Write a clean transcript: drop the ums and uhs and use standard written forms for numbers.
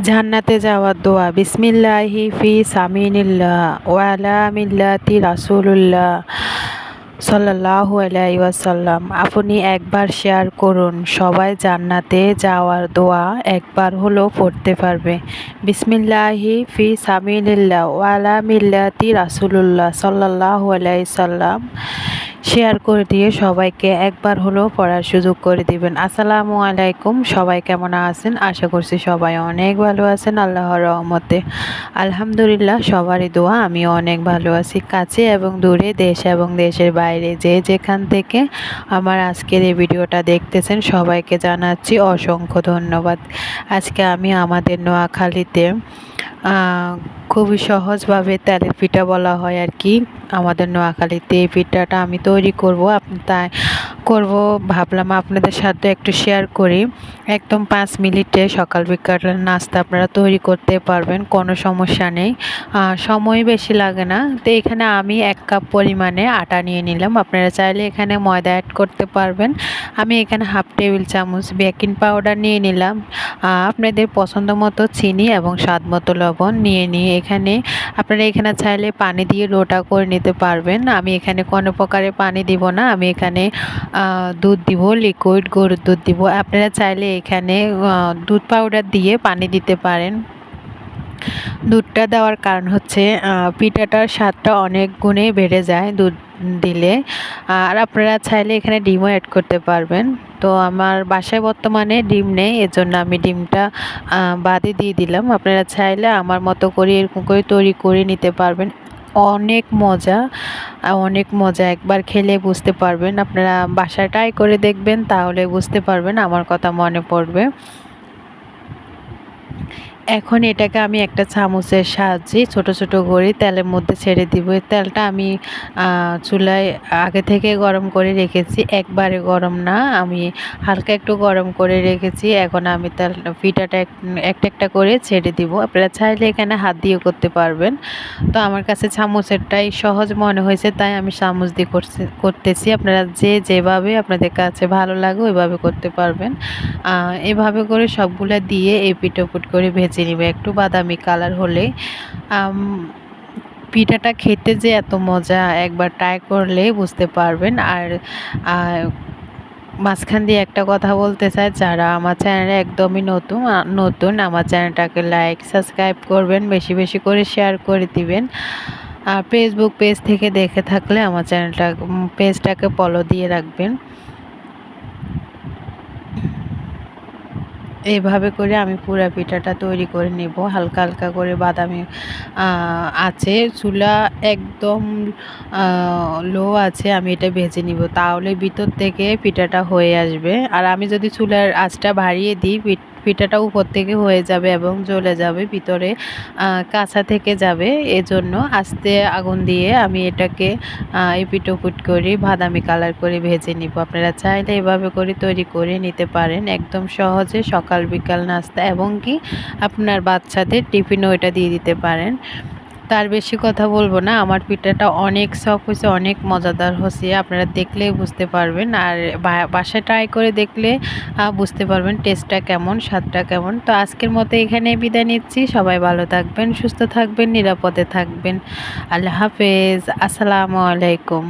জান্নাতে যাওয়ার দোয়া বিসমিল্লাহি ফি সামিনিল্লাহ ওয়ালা মিল্লাতি রাসূলুল্লাহ সাল্লাল্লাহু আলাইহি ওয়াসাল্লাম। আপনি একবার শেয়ার করুন, সবাই জান্নাতে যাওয়ার দোয়া একবার হলেও পড়তে পারবে। বিসমিল্লাহি ফি সামিনিল্লাহ ওয়ালা মিল্লাতি রাসূলুল্লাহ সাল্লাল্লাহু আলাইহি সাল্লাম শেয়ার করে দিয়ে সবাইকে একবার হলেও পড়ার সুযোগ করে দিবেন। আসসালামু আলাইকুম, সবাই কেমন আছেন? আশা করছি সবাই অনেক ভালো আছেন আল্লাহর রহমতে। আলহামদুলিল্লাহ, সবারই দোয়া আমিও অনেক ভালো আছি। কাছে এবং দূরে, দেশ এবং দেশের বাইরে যে যেখান থেকে আমার আজকের এই ভিডিওটা দেখতেছেন সবাইকে জানাচ্ছি অসংখ্য ধন্যবাদ। আজকে আমি আমাদের নোয়াখালীতে খুবই সহজভাবে তেলের পিঠা বলা হয় আর কি, আমাদের নোয়াখালীতে এই পিঠাটা আমি তৈরি করব, তাই ভাবলাম আপনাদের সাথে একটু শেয়ার করি। একদম 5 মিনিটে সকাল বিকালের নাস্তা আপনারা তৈরি করতে পারবেন, কোনো সমস্যা নেই। সময় বেশি লাগে না। তো এখানে আমি 1 কাপ পরিমাণে আটা নিয়ে নিলাম। আপনারা চাইলে এখানে ময়দা অ্যাড করতে পারবেন। আমি এখানে হাফ টেবিল চামচ বেকিং পাউডার নিয়ে নিলাম। আপনাদের পছন্দ মতো চিনি এবং স্বাদ মতো লবণ নিয়ে এখানে আপনারা চাইলে পানি দিয়ে রোটা করে নিতে পারবেন। আমি এখানে কোনো প্রকারের পানি দিব না, আমি এখানে দুধ দিব, লিকুইড গরুর দুধ দিব। আপনারা চাইলে এখানে দুধ পাউডার দিয়ে পানি দিতে পারেন। দুধটা দেওয়ার কারণ হচ্ছে পিঠাটার স্বাদটা অনেক গুণে বেড়ে যায় দুধ দিলে। আর আপনারা চাইলে এখানে ডিমও অ্যাড করতে পারবেন। তো আমার বাসায় বর্তমানে ডিম নেই, এজন্য আমি ডিমটা বাদে দিয়ে দিলাম। আপনারা চাইলে আমার মতো করে এরকম করে তৈরি করে নিতে পারবেন। অনেক মজা, অনেক মজা, একবার খেলে বুঝতে পারবেন। আপনারা বাসায় ট্রাই করে দেখবেন, তাহলে বুঝতে পারবেন, আমার কথা মনে পড়বে। এখন এটাকে আমি একটা চামচের সাহায্যে ছোট ছোট করে তেলের মধ্যে ছেড়ে দিব। এই তেলটা আমি চুলায় আগে থেকে গরম করে রেখেছি, একবারে গরম না, আমি হালকা একটু গরম করে রেখেছি। এখন আমি পিঠাটা একটা একটা করে ছেড়ে দিব। আপনারা চাইলে এখানে হাত দিয়েও করতে পারবেন। তো আমার কাছে চামচেরটাই সহজ মনে হয়েছে, তাই আমি চামচ দিয়ে করতেছি। আপনারা যেভাবে আপনাদের কাছে ভালো লাগে ওইভাবে করতে পারবেন। এভাবে করে সবগুলা দিয়ে এই পিঠোপুট করে ভেজে নিবে একটু বাদামি কালার হলে। পিঠাটা খেতে যে এত মজা, একবার ট্রাই করলে বুঝতে পারবেন। আর মাঝখান দিয়ে একটা কথা বলতে চাই, যারা আমার চ্যানেলে একদমই নতুন আমার চ্যানেলটাকে লাইক সাবস্ক্রাইব করবেন, বেশি বেশি করে শেয়ার করে দিবেন। আর ফেসবুক পেজ থেকে দেখে থাকলে আমার পেজটাকে ফলো দিয়ে রাখবেন। এইভাবে করে আমি পুরা পিঠাটা তৈরি করে নেব, হালকা হালকা করে বাদামি আছে। চুলা একদম লো আছে, আমি এটা ভেজে নিব, তাহলে ভিতর থেকে পিঠাটা হয়ে আসবে। আর আমি যদি চুলার আঁচটা বাড়িয়ে দিই, পিঠাটা উপর থেকে হয়ে যাবে এবং জ্বলে যাবে, ভিতরে কাঁচা থেকে যাবে। এজন্য আস্তে আগুন দিয়ে আমি এটাকে এপিট ওপিট করে বাদামি কালার করে ভেজে নিব। আপনারা চাইলে এভাবে করে তৈরি করে নিতে পারেন, একদম সহজে সকাল বিকাল নাস্তা, এবং কি আপনার বাচ্চাদের টিফিনও এটা দিয়ে দিতে পারেন। তার বেশি কথা বলবো না, আমার পিঠাটা অনেক সফট হয়েছে, অনেক মজাদার হয়েছে, আপনারা দেখলেই বুঝতে পারবেন। আর বাসায় ট্রাই করে দেখলে বুঝতে পারবেন টেস্টটা কেমন, স্বাদটা কেমন। তো আজকের মতো এখানে বিদায় নিচ্ছি। সবাই ভালো থাকবেন, সুস্থ থাকবেন, নিরাপদে থাকবেন। আল্লাহ হাফেজ, আসসালামু আলাইকুম।